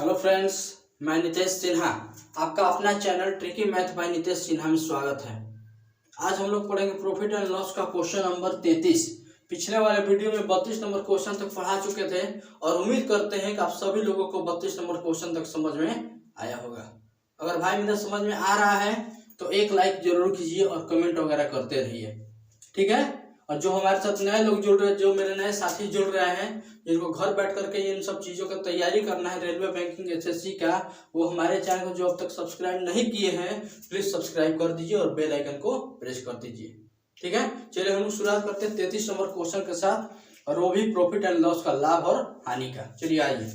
Hello friends, मैं नितेश सिन्हा। आपका अपना channel tricky math bye Nitesh Sinha में स्वागत है। आज हम लोग पढ़ेंगे प्रॉफिट एंड लॉस का क्वेश्चन नंबर 33। पिछले वाले वीडियो में 32 नंबर क्वेश्चन तक पढ़ा चुके थे और उम्मीद करते हैं कि आप सभी लोगों को 32 नंबर क्वेश्चन तक समझ में आया होगा। अगर भाई मेरा समझ में आ रहा है तो एक लाइक जरूर कीजिए और कमेंट वगैरह करते रहिए, ठीक है। और जो हमारे साथ नए लोग जुड़ रहे, जो मेरे नए साथी जुड़ रहे हैं, जिनको घर बैठ करके इन सब चीज़ों का तैयारी करना है, रेलवे बैंकिंग एसएससी का, वो हमारे चैनल को जो अब तक सब्सक्राइब नहीं किए हैं प्लीज़ सब्सक्राइब कर दीजिए और बेल आइकन को प्रेस कर दीजिए, ठीक है। चलिए हम लोग शुरुआत करते हैं 33 नंबर क्वेश्चन के साथ, और वो भी प्रॉफिट एंड लॉस का, लाभ और हानि का। चलिए आइए,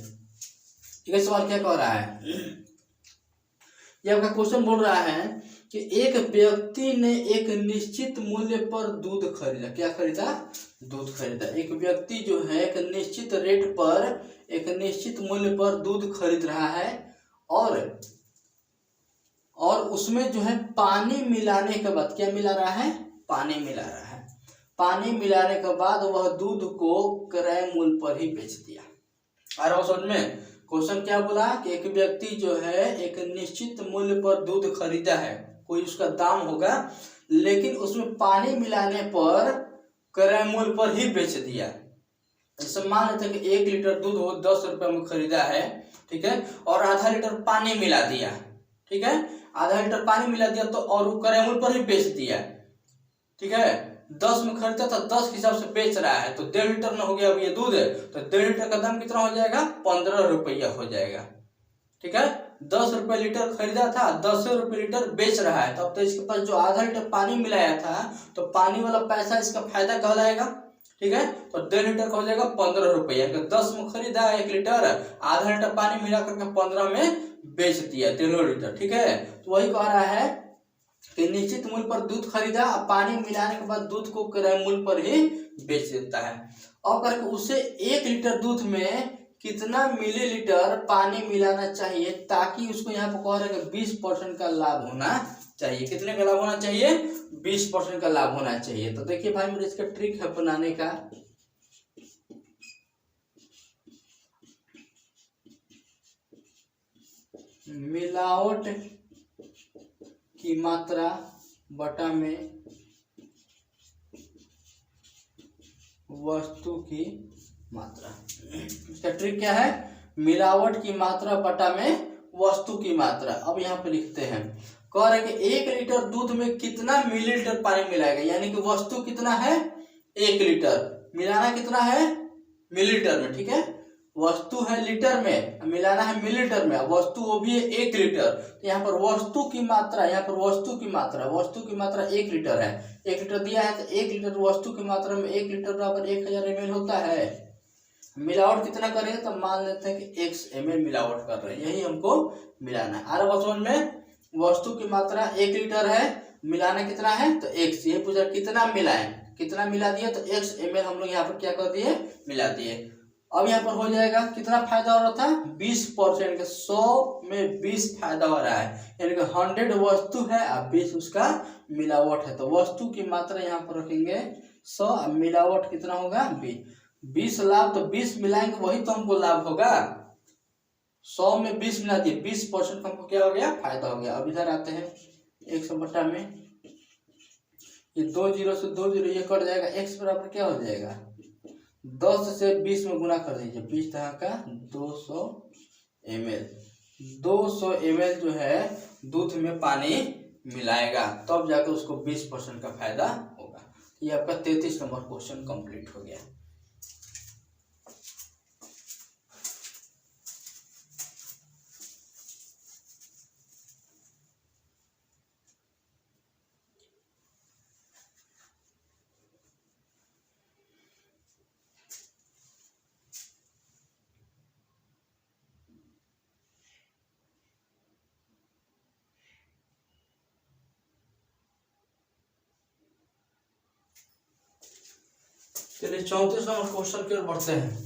ठीक है। सवाल क्या कह रहा है? ये आपका क्वेश्चन बोल रहा है कि एक व्यक्ति ने एक निश्चित मूल्य पर दूध खरीदा। क्या खरीदा? दूध खरीदा। एक व्यक्ति जो है एक निश्चित रेट पर, एक निश्चित मूल्य पर दूध खरीद रहा है और उसमें जो है पानी मिलाने के बाद, क्या मिला रहा है? पानी मिला रहा है। पानी मिलाने के बाद वह दूध को क्रय मूल्य पर ही बेच दिया। आ रहा हो समझ में? क्वेश्चन क्या बोला कि एक व्यक्ति जो है एक निश्चित मूल्य पर दूध खरीदा है, कोई उसका दाम होगा, लेकिन उसमें पानी मिलाने पर क्रय मूल्य पर ही बेच दिया। जैसे मान लेते हैं कि 1 लीटर दूध वो 10 रुपये में खरीदा है, ठीक है, और आधा लीटर पानी मिला दिया, ठीक है, आधा लीटर पानी मिला दिया तो, और वो क्रय मूल्य पर ही बेच दिया, ठीक है। 10 में खरीदा था, 10 के हिसाब से बेच रहा है, तो 1.5 लीटर में हो गया। अब ये दूध है तो 1.5 लीटर का दाम कितना हो जाएगा? 15 रुपया हो जाएगा, ठीक है। 10 रुपये लीटर खरीदा था, 10 रुपये लीटर बेच रहा है, तो अब तो इसके पास जो आधा लीटर पानी मिलाया था तो पानी वाला पैसा इसका फायदा कहलाएगा, ठीक है। तो 1.5 लीटर का हो जाएगा 15 रुपया। 10 में खरीदा 1 लीटर, आधा लीटर पानी मिला करके 15 में बेच दिया, 3 लीटर, ठीक है। तो वही कह रहा है कि निश्चित मूल्य पर दूध खरीदा, पानी मिलाने के बाद दूध को क्रय मूल्य पर ही बेच देता है। अब करके उसे 1 लीटर दूध में कितना मिलीलीटर पानी मिलाना चाहिए ताकि उसको यहाँ पर कह रहे हैं 20% का लाभ होना चाहिए। कितने का लाभ होना चाहिए? 20% का लाभ होना चाहिए। तो देखिए भाई, मेरे इसका ट्रिक है बनाने का। मिलावट की मात्रा बटा में वस्तु की मात्रा। इसका ट्रिक क्या है? मिलावट की मात्रा बटा में वस्तु की मात्रा। अब यहाँ पे लिखते हैं, कह रहे कि 1 लीटर दूध में कितना मिलीलीटर पानी मिलाएगा, यानी कि वस्तु कितना है? 1 लीटर, मिलाना कितना है? मिलीलीटर में, ठीक है। वस्तु है लीटर में, मिलाना है मिलीलीटर में, वस्तु वो भी है 1 लीटर। तो यहाँ पर वस्तु की मात्रा, यहाँ पर वस्तु की मात्रा 1 लीटर है। 1 लीटर दिया है तो 1 लीटर वस्तु की मात्रा में 1 लीटर बराबर 1000 ml होता है। मिलावट कितना करेंगे तो मान लेते हैं कि x ml मिलावट कर रहे हैं, यही हमको मिलाना है। आ रहा समझ में? वस्तु की मात्रा 1 लीटर है, मिलाना कितना है तो x। ये पूछा कितना मिलाएं, कितना मिला दिए तो x ml हम लोग यहाँ पर क्या कर दिए? मिला दिए। अब यहाँ पर हो जाएगा कितना फायदा हो रहा था? 20%। 100 में 20 फायदा हो रहा है, यानी कि 100 वस्तु है और 20 उसका मिलावट है। तो वस्तु की मात्रा यहाँ पर रखेंगे 100, मिलावट कितना होगा? 20 लाभ, तो 20 मिलाएंगे वही तो हमको लाभ होगा। 100 में 20 मिला दिए, 20% हमको क्या हो गया? फायदा हो गया। अब इधर आते हैं 100 बटा में, ये 2 जीरो से 2 जीरो ये कट जाएगा, x बराबर क्या हो जाएगा? 10 से 20 में गुना कर दीजिए, 20 तरह का 200 ml। 200 ml जो है दूध में पानी मिलाएगा, तब जाकर उसको 20% का फायदा होगा। ये आपका 33 नंबर क्वेश्चन कंप्लीट हो गया। चलिए 34 नंबर क्वेश्चन की ओर बढ़ते हैं।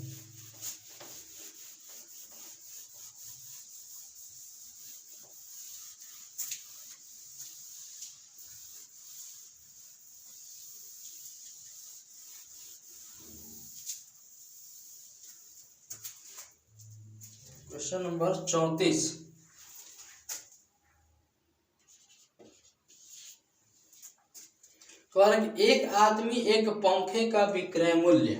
Question number 34। एक आदमी एक पंखे का विक्रय मूल्य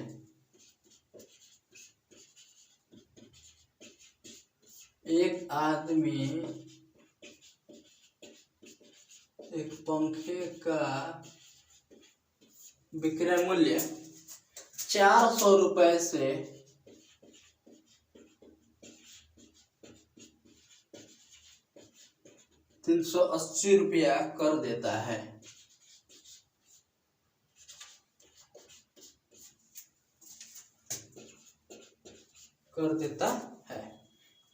एक आदमी एक पंखे का विक्रय मूल्य 400 रुपए से 380 रुपया कर देता है।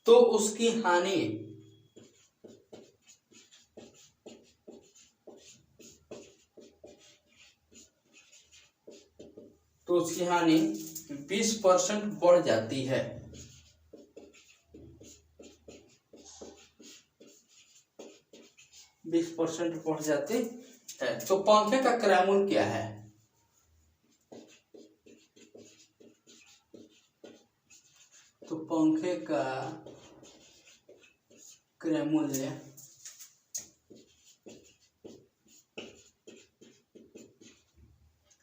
तो उसकी हानि तो उसकी हानि 20% बढ़ जाती है। बढ़ जाती है। तो पंखे का क्रय मूल्य क्या है? तो पंखे का क्रय मूल्य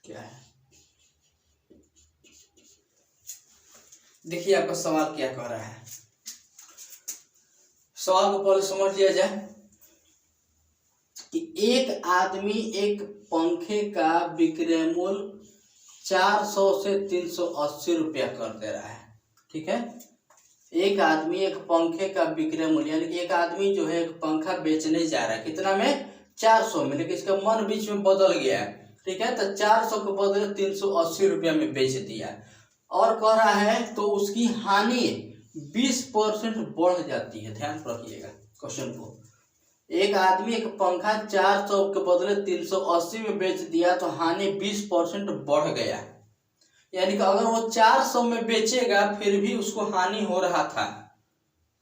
क्या है? देखिए आपका सवाल क्या कह रहा है। सवाल को पहले समझ लिया जाए कि एक आदमी एक पंखे का विक्रय मूल्य 400 से 380 रुपया कर दे रहा है। ठीक है, एक आदमी एक पंखे का विक्रय मूल्य यानी कि एक आदमी जो है एक पंखा बेचने जा रहा है, कितना में? 400 में, लेकिन इसका मन बीच में बदल गया है। ठीक है, तो 400 के बदले 380 रुपया में बेच दिया और कह रहा है तो उसकी हानि 20% बढ़ जाती है। ध्यान रखिएगा क्वेश्चन को। एक आदमी एक पंखा 400 के बदले 380 में बेच दिया तो हानि 20% बढ़ गया। यानी कि अगर वो 400 में बेचेगा फिर भी उसको हानि हो रहा था।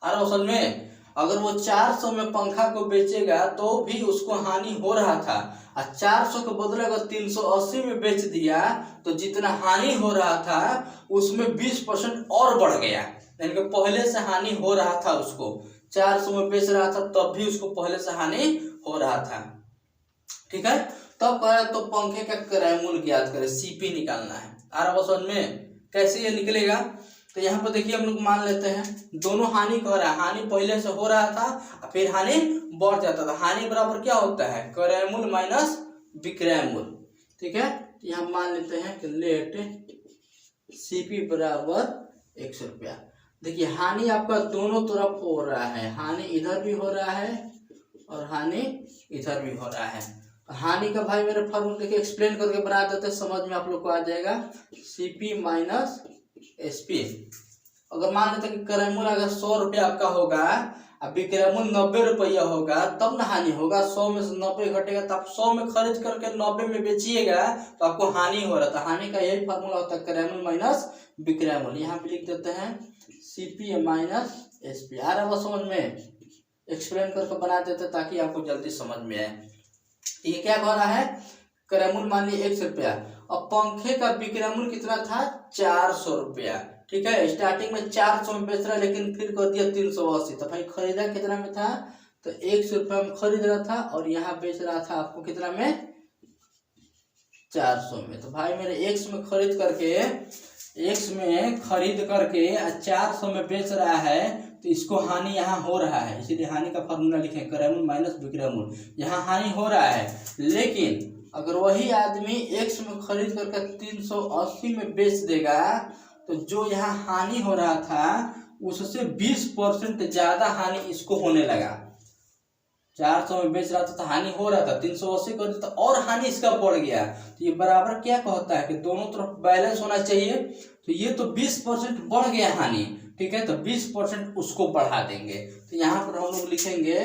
और असल में अगर वो 400 में पंखा को बेचेगा तो भी उसको हानि हो रहा था, और 400 के बदले अगर 380 में बेच दिया तो जितना हानि हो रहा था उसमें 20% और बढ़ गया। यानी कि पहले से हानि हो रहा था, उसको 400 में बेच रहा था तब भी उसको पहले से हानि हो रहा था। ठीक है, तब कह तो पंखे का क्रय मूल्य ज्ञात करें, सीपी निकालना है। और समझ में कैसे ये निकलेगा? तो यहाँ पर देखिए हम लोग मान लेते हैं दोनों हानि कह रहा है, हानि पहले से हो रहा था फिर हानि बढ़ जाता था। हानि बराबर क्या होता है? क्रय मूल्य माइनस विक्रय मूल्य। ठीक है, यहाँ मान लेते हैं कि लेट सीपी बराबर 100 रुपया। देखिए हानि आपका दोनों तरफ हो रहा है, हानि इधर भी हो रहा है और हानि इधर भी हो रहा है। हानि का भाई मेरे फॉर्मूला देखिए एक्सप्लेन करके बना देते हैं, समझ में आप लोग को आ जाएगा। CP minus SP. अगर मान लेते हैं कि क्रय मूल्य अगर 100 रुपया आपका होगा अब विक्रय मूल्य 90 रुपया होगा तब ना हानि होगा। 100 में से 90 घटेगा तो आप 100 में खरीद करके 90 में बेचिएगा तो आपको हानि हो रहा था। हानि का यही फॉर्मूला होता है, क्रय मूल्य माइनस विक्रय मूल्य। यहाँ पे लिख देते हैं सीपी माइनस एसपी। आ रहा है समझ में? एक्सप्लेन करके बना देते ताकि आपको जल्दी समझ में आए। ये क्या कह रहा है? क्रय मूल्य मान लीजिए 100 रुपया और पंखे का विक्रय मूल्य कितना था? 400 रुपया। ठीक है, स्टार्टिंग में 400 में बेच रहा है लेकिन फिर कर दिया 380। तो भाई खरीदा कितना में था? तो 100 रुपया में खरीद रहा था और यहाँ बेच रहा था आपको कितना में? 400 में। तो भाई मेरे एक्स में खरीद करके 400 में बेच रहा है तो इसको हानि यहाँ हो रहा है, इसीलिए हानि का फॉर्मूला लिखें क्रय मूल्य माइनस विक्रय मूल्य। यहाँ हानि हो रहा है, लेकिन अगर वही आदमी एक्स में खरीद करके 380 में बेच देगा तो जो यहाँ हानि हो रहा था उससे 20% ज्यादा हानि इसको होने लगा। 400 में बेच रहा था तो हानि हो रहा था, 380 कर दिया और हानि इसका बढ़ गया। तो ये बराबर क्या कहता है कि दोनों तरफ बैलेंस होना चाहिए। तो ये तो 20% बढ़ गया हानि। ठीक है, तो 20% उसको बढ़ा देंगे। तो यहाँ पर हम लोग लिखेंगे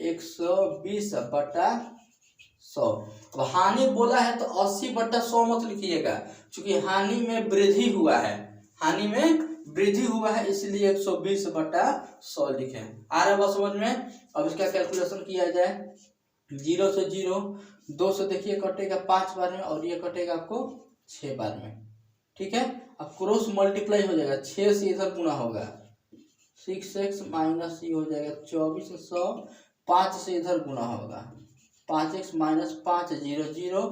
120/100। अब हानि बोला है तो 80/100 मत लिखिएगा, क्योंकि हानि में वृद्धि हुआ है इसलिए 120/100 लिखे। आ रहा है बस समझ में? अब इसका कैलकुलेशन किया जाए। 0 से 0, 2 से देखिए कटेगा 5 बार में और ये कटेगा आपको 6 बार में। ठीक है, अब क्रॉस मल्टीप्लाई हो जाएगा, 6 से इधर गुना होगा 6x माइनस ये हो जाएगा 2400, 5 से इधर गुना होगा, 5x माइनस 5 0 0,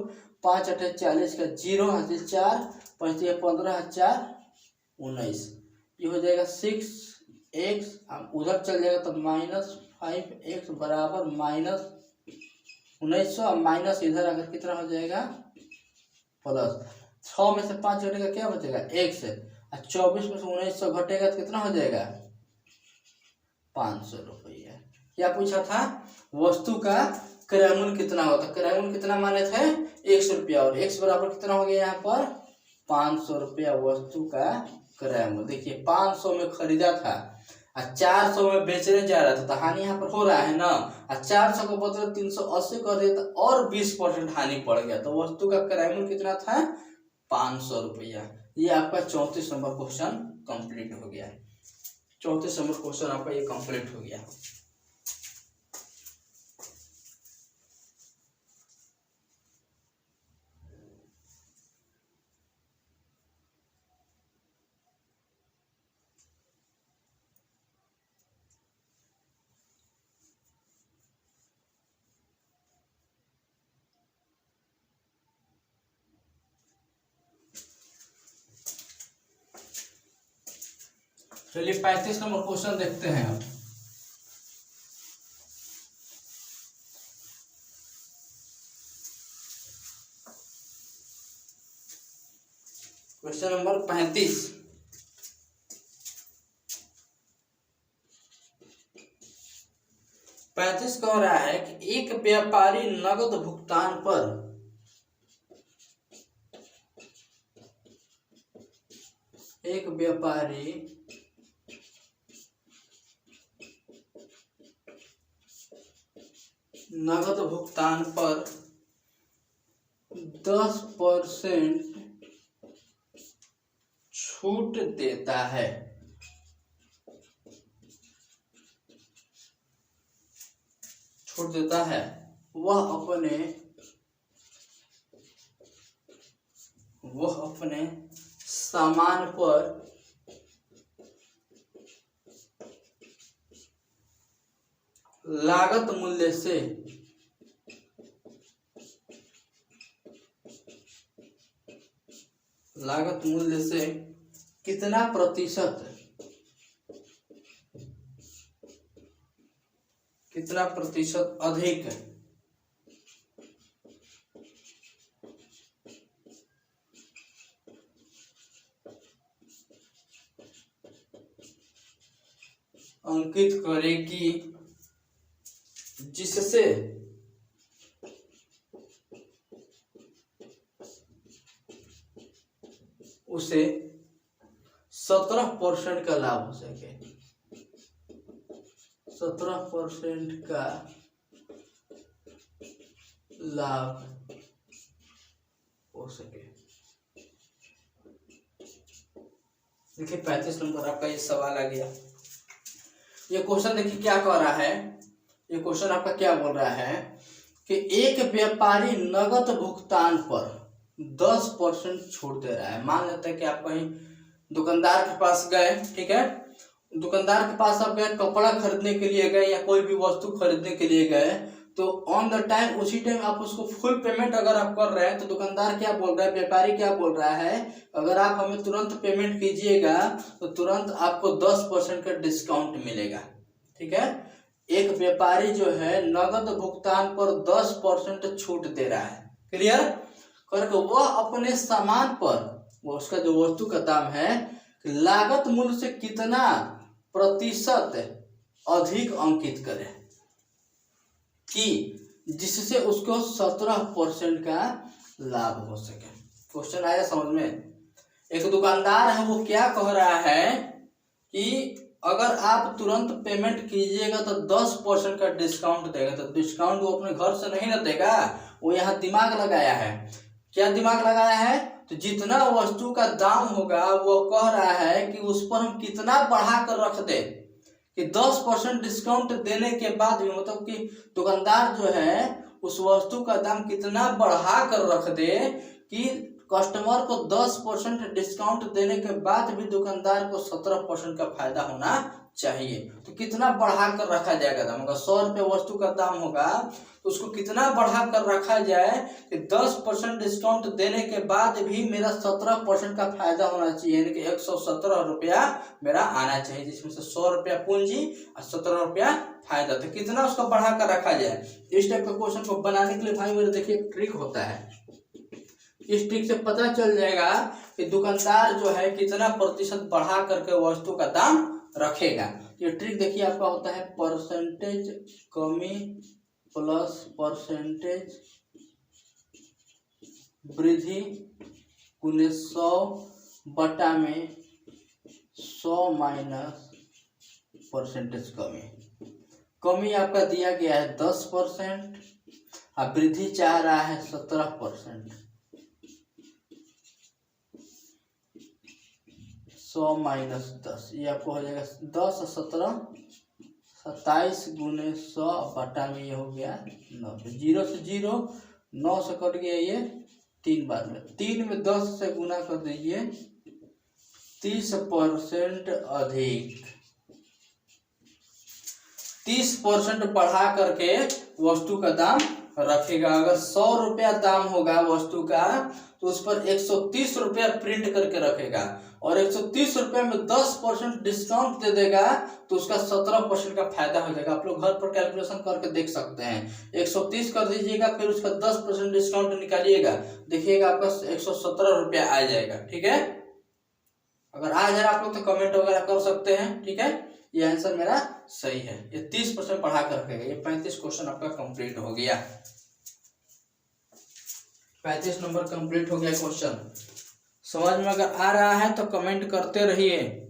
5 8 40 का 0 हासिल 4, 5 15 4 19, ये हो जाएगा 6x, अब उधर चल जाएगा तो -5x बराबर माइनस 1900, माइनस इधर अगर कितना हो जाएगा प्लस, 6 में से 5 घटेगा क्या बचेगा x, और 24 में से 1900 घटेगा तो कितना हो जाएगा 500 रुपया। क्या पूछा था, वस्तु का क्रय मूल्य कितना होता है, क्रय मूल्य कितना माने थे 100 रुपया, और x बराबर कितना हो गया यहाँ पर 500 रुपया वस्तु का क्रय मूल्य। देखिए 500 में खरीदा था और 400 में बेचने जा रहा था, तो हानि यहाँ पर हो रहा है ना, और 400 को बदले 380 कर दिया तो और 20% हानि पड़ गया, तो वस्तु का क्रय मूल्य कितना था 500 रुपया। ये आपका 34 नंबर क्वेश्चन कंप्लीट हो गया। 34 नंबर क्वेश्चन आपका ये कंप्लीट हो गया। चलिए 35 नंबर क्वेश्चन देखते हैं अब। क्वेश्चन नंबर 35, कह रहा है कि एक व्यापारी नगद भुगतान पर नगद भुगतान पर 10% छूट देता है। वह अपने सामान पर लागत मूल्य से कितना प्रतिशत अधिक अंकित करेगी, जिससे उसे 17% का लाभ हो सके, 17% का लाभ हो सके। देखिए 35 नंबर आपका ये सवाल आ गया। ये क्वेश्चन देखिए क्या कह रहा है, ये क्वेश्चन आपका क्या बोल रहा है कि एक व्यापारी नगद भुगतान पर 10% छूट दे रहा है। मान लेते हैं कि आप कहीं दुकानदार के पास गए, ठीक है, दुकानदार के पास आप गए, कपड़ा खरीदने के लिए गए या कोई भी वस्तु खरीदने के लिए गए, तो ऑन द टाइम उसी टाइम आप उसको फुल पेमेंट अगर आप कर रहे हैं तो दुकानदार क्या बोल रहा है, व्यापारी क्या बोल रहा है, अगर आप हमें तुरंत पेमेंट कीजिएगा तो तुरंत आपको 10% का डिस्काउंट मिलेगा। ठीक है, एक व्यापारी जो है नगद भुगतान पर 10% छूट दे रहा है। क्लियर करके वह अपने सामान पर, वो उसका जो वस्तु का दाम है, लागत मूल्य से कितना प्रतिशत अधिक अंकित करे कि जिससे उसको 17% का लाभ हो सके। क्वेश्चन आया समझ में। एक दुकानदार है, वो क्या कह रहा है कि अगर आप तुरंत पेमेंट कीजिएगा तो 10% का डिस्काउंट देगा। तो डिस्काउंट वो अपने घर से नहीं ना देगा, वो यहाँ दिमाग लगाया है। क्या दिमाग लगाया है, तो जितना वस्तु का दाम होगा वो कह रहा है कि उस पर हम कितना बढ़ा कर रख दे कि 10% डिस्काउंट देने के बाद भी, मतलब कि दुकानदार जो है उस वस्तु का दाम कितना बढ़ा कर रख दे कि कस्टमर को 10% डिस्काउंट देने के बाद भी दुकानदार को 17% का फायदा होना चाहिए। तो कितना बढ़ा कर रखा जाएगा दाम, अगर 100 रुपये वस्तु का दाम होगा तो उसको कितना बढ़ा कर रखा जाए कि 10% डिस्काउंट देने के बाद भी मेरा 17% का फायदा होना चाहिए, यानी कि 117 रुपया मेरा आना चाहिए, जिसमें से 100 रुपया पूंजी और 17 रुपया फायदा। तो कितना उसको बढ़ा कर रखा जाए। इस टाइप के क्वेश्चन को बनाने के लिए भाई मेरे देखिए एक ट्रिक होता है। इस ट्रिक से पता चल जाएगा कि दुकानदार जो है कितना प्रतिशत बढ़ा करके वस्तु का दाम रखेगा। ये ट्रिक देखिए आपका होता है परसेंटेज कमी प्लस परसेंटेज वृद्धि गुने 100 बटा में 100 माइनस परसेंटेज कमी। कमी आपका दिया गया है 10% और वृद्धि चाह रहा है 17%। 100 माइनस 10 ये आपको हो जाएगा 10 17 27 गुने 100 बटा में ये हो गया 90। 0 से 0 9 से कट गया ये 3 बार में 3 में 10 से गुना कर दीजिए 30% अधिक 30% बढ़ा करके वस्तु का दाम रखेगा। अगर 100 रुपया दाम होगा वस्तु का तो उस पर 130 रुपया प्रिंट करके रखेगा और 130 रुपये में 10% डिस्काउंट दे देगा तो उसका 17% का फायदा हो जाएगा। आप लोग घर पर कैलकुलेशन करके देख सकते हैं। 130 कर दीजिएगा फिर उसका 10% डिस्काउंट निकालिएगा, देखिएगा आपका 117 रुपया आ जाएगा। ठीक है, अगर आ जाए आप लोग तो कमेंट वगैरह कर सकते हैं। ठीक है, ये आंसर मेरा सही है। ये 30% बढ़ा कर रखेगा। ये 35 क्वेश्चन आपका कंप्लीट हो गया। 35 नंबर कंप्लीट हो गया क्वेश्चन। समझ में अगर आ रहा है तो कमेंट करते रहिए।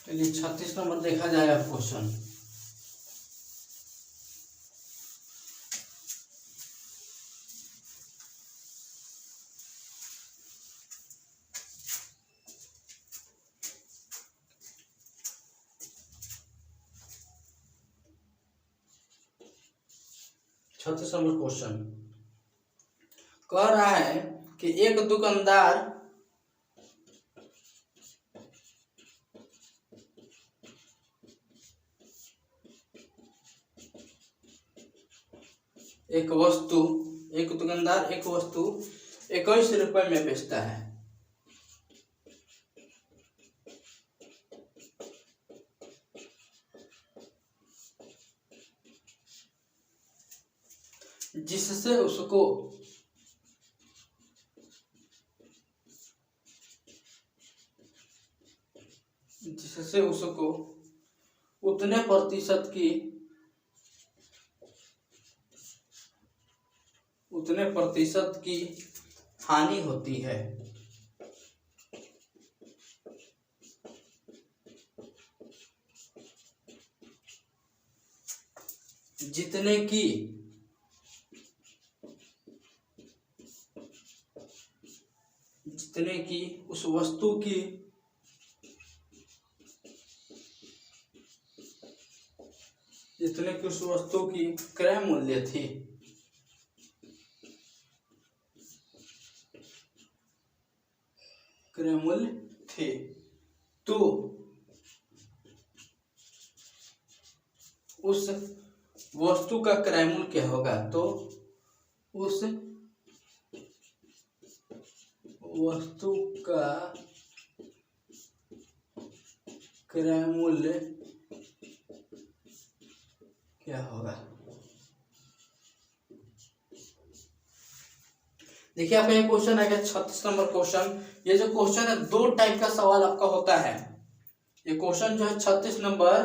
चलिए 36 नंबर देखा जाएगा क्वेश्चन। छत्तीस नंबर क्वेश्चन कह रहा है कि एक दुकानदार एक दुकानदार एक वस्तु 21 रुपए में बेचता है। जिससे उसको उतने प्रतिशत की हानि होती है। जितने की उस वस्तु की क्रय मूल्य थी। तो उस वस्तु का क्रय मूल्य क्या होगा, तो उस वस्तु का क्रय मूल्य क्या होगा। देखिए आपका ये क्वेश्चन है 36 नंबर क्वेश्चन। ये जो क्वेश्चन है दो टाइप का सवाल आपका होता है। ये क्वेश्चन जो है 36 नंबर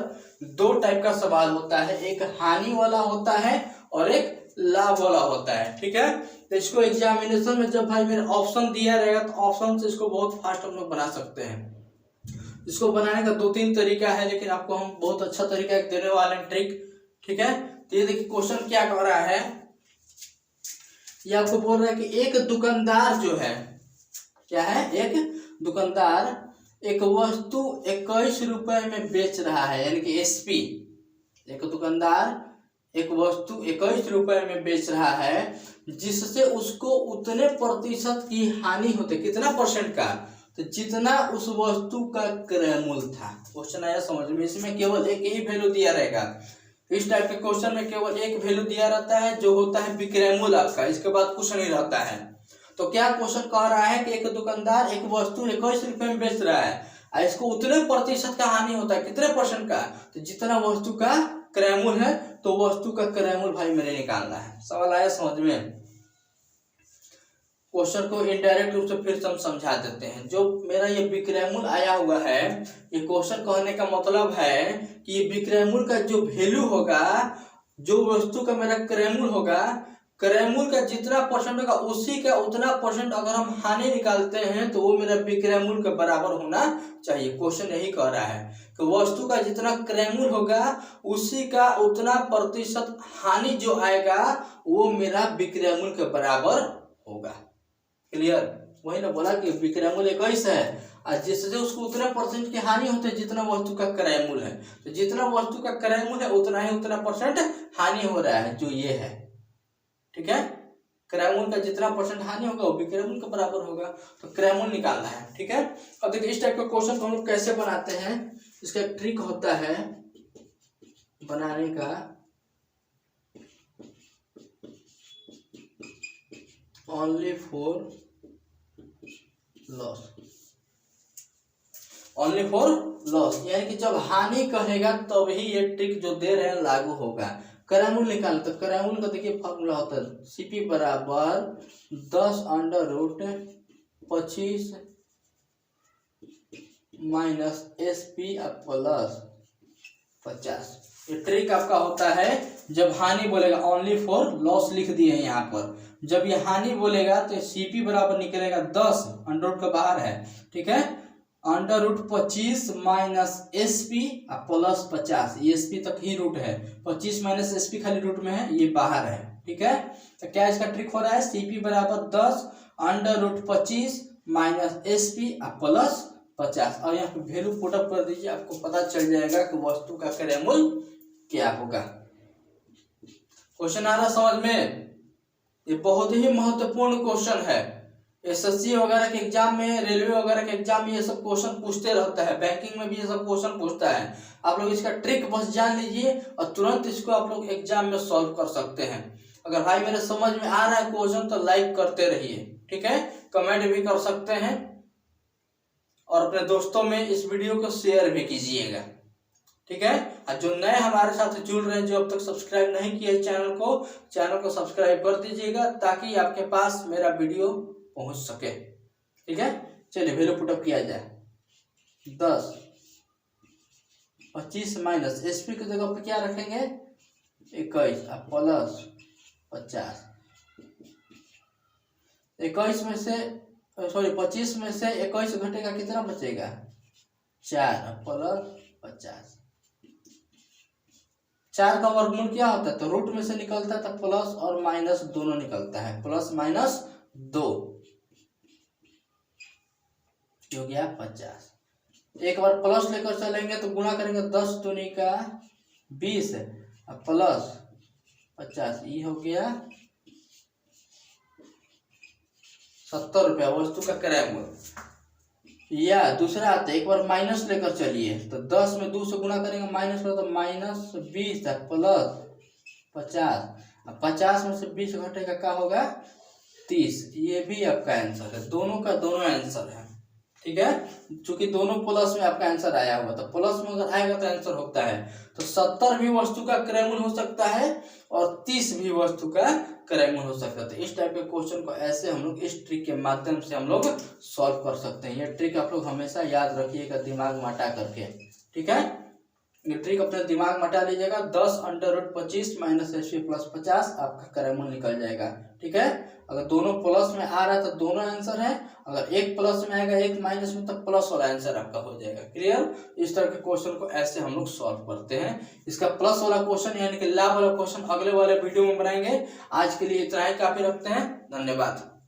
दो टाइप का सवाल होता है, एक हानि वाला होता है और एक लाभ वाला होता है। ठीक है, तो इसको एग्जामिनेशन में जब भाई मेरा ऑप्शन दिया रहेगा तो ऑप्शन से इसको बहुत फास्ट हम लोग बना सकते हैं। इसको बनाने का 2-3 तरीका है, लेकिन आपको हम बहुत अच्छा तरीका एक देने वाले हैं, ट्रिक। ठीक है, तो ये देखिए क्वेश्चन क्या कह रहा है, ये आपको बोल रहा है कि एक दुकानदार जो है, क्या है, एक दुकानदार एक वस्तु 21 रुपए में बेच रहा है, यानी कि एसपी। एक दुकानदार एक वस्तु 21 रुपए में बेच रहा है, जिससे उसको उतने प्रतिशत की हानि होती, कितना परसेंट का, तो जितना उस वस्तु का क्रय मूल्य था। क्वेश्चन आया समझ में, इसमें केवल एक ही वैल्यू दिया रहेगा। इस टाइप के क्वेश्चन में केवल एक वैल्यू दिया रहता है, जो होता है विक्रय मूल्य आपका, इसके बाद कुछ नहीं रहता है। तो क्या क्वेश्चन कह रहा है कि एक दुकानदार एक वस्तु 21 रुपए में बेच रहा है, और इसको उतने प्रतिशत का हानि होता है, कितने परसेंट का, तो जितना वस्तु का क्रय मूल्य है, तो वस्तु का क्रय मूल्य भाई मेरे निकालना है। सवाल आया समझ में। क्वेश्चन को इनडायरेक्ट रूप से फिर से हम समझा देते हैं। जो मेरा ये विक्रय मूल्य आया हुआ है, ये क्वेश्चन कहने का मतलब है कि ये विक्रय मूल्य का जो वैल्यू होगा, जो वस्तु का मेरा क्रय मूल्य होगा, क्रय मूल्य का जितना परसेंट होगा उसी का उतना परसेंट अगर हम हानि निकालते हैं तो वो मेरा विक्रय मूल्य के बराबर होना चाहिए। क्वेश्चन यही कह रहा है कि वस्तु का जितना क्रय मूल्य होगा उसी का उतना प्रतिशत हानि जो आएगा वो मेरा विक्रय मूल्य के बराबर होगा। क्लियर, वही ना बोला कि विक्रय मूल्य 21 है, और जिससे उसको उतना परसेंट की हानि होती है जितना वस्तु का क्रय मूल्य है, तो जितना वस्तु का क्रय मूल्य है उतना ही उतना परसेंट हानि हो रहा है, जो ये है। ठीक है, क्रय मूल्य का जितना परसेंट हानि होगा वो विक्रय मूल्य के बराबर होगा, तो क्रय मूल्य निकालना है। ठीक है, अब देखिए इस टाइप का क्वेश्चन को हम लोग कैसे बनाते हैं, इसका ट्रिक होता है बनाने का, only for loss. Only for loss यानी कि जब हानि कहेगा तब ही ये ट्रिक जो दे रहे हैं लागू होगा। क्रय मूल्य निकालना, तो क्रय मूल्य का देखिए फॉर्मूला होता है सीपी बराबर 10√25 माइनस एसपी प्लस 50। ये ट्रिक आपका होता है जब हानि बोलेगा, ओनली फॉर लॉस लिख दिए हैं यहाँ पर। जब ये हानि बोलेगा तो सीपी बराबर निकलेगा 10, अंडर रूट का बाहर है, ठीक है, √25 माइनस एसपी प्लस 50। ये एसपी तक ही रूट है, 25 माइनस एसपी खाली रूट में है, ये बाहर है। ठीक है, तो क्या इसका ट्रिक हो रहा है, सीपी बराबर 10 √25 माइनस एसपी प्लस 50, और यहाँ पे वैल्यू पुट अप कर दीजिए, आपको पता चल जाएगा कि वस्तु का क्रय मूल्य क्या होगा। क्वेश्चन आ रहा समझ में, ये बहुत ही महत्वपूर्ण क्वेश्चन है। एसएससी वगैरह के एग्जाम में, रेलवे वगैरह के एग्जाम में ये सब क्वेश्चन पूछते रहता है, बैंकिंग में भी ये सब क्वेश्चन पूछता है। आप लोग इसका ट्रिक बस जान लीजिए और तुरंत इसको आप लोग एग्जाम में सॉल्व कर सकते हैं। अगर भाई मेरे समझ में आ रहा है क्वेश्चन तो लाइक करते रहिए, ठीक है, कमेंट भी कर सकते हैं और अपने दोस्तों में इस वीडियो को शेयर भी कीजिएगा। ठीक है, और जो नए हमारे साथ जुड़ रहे हैं, जो अब तक सब्सक्राइब नहीं किए चैनल को सब्सक्राइब कर दीजिएगा ताकि आपके पास मेरा वीडियो पहुंच सके। ठीक है, चलिए वैल्यू पुटअप किया जाए। 10 25 माइनस एसपी की जगह पर क्या रखेंगे 21 प्लस 50। 21 में से 25 में से 21 घटेगा कितना बचेगा 4 प्लस 50। 4 का वर्गमूल क्या होता है, तो रूट में से निकलता है तो प्लस और माइनस दोनों निकलता है, प्लस माइनस 2 हो गया 50। एक बार प्लस लेकर चलेंगे तो गुणा करेंगे 10 दूनी का 20 प्लस 50, ये हो गया 70 रुपया वस्तु का क्रय मूल्य। या दूसरा आता है, एक बार माइनस लेकर चलिए तो 10 में 2 से गुणा करेंगे माइनस करो तो माइनस 20 प्लस 50। 50 में से 20 घटेगा क्या होगा 30। ये भी आपका आंसर है, दोनों का दोनों आंसर है। ठीक है, चूंकि दोनों प्लस में आपका आंसर आया हुआ, तो प्लस में अगर आएगा तो आंसर होता है। तो 70 भी वस्तु का क्रय मूल्य हो सकता है और 30 भी वस्तु का क्रय मूल्य हो सकता है। तो इस टाइप के क्वेश्चन को ऐसे हम लोग इस ट्रिक के माध्यम से हम लोग सॉल्व कर सकते हैं। ये ट्रिक आप लोग हमेशा याद रखिएगा दिमाग मटा करके। ठीक है, ये ट्रिक अपने दिमाग मटा लीजिएगा। 10 √25 माइनस एसपी प्लस 50 आपका क्रय मूल्य निकल जाएगा। ठीक है, अगर दोनों प्लस में आ रहा है तो दोनों आंसर है, अगर एक प्लस में आएगा एक माइनस में तो प्लस वाला आंसर आपका हो जाएगा। क्लियर? इस तरह के क्वेश्चन को ऐसे हम लोग सॉल्व करते हैं। इसका प्लस वाला क्वेश्चन यानी कि लाभ वाला क्वेश्चन अगले वाले वीडियो में बनाएंगे। आज के लिए इतना ही काफी रखते हैं। धन्यवाद।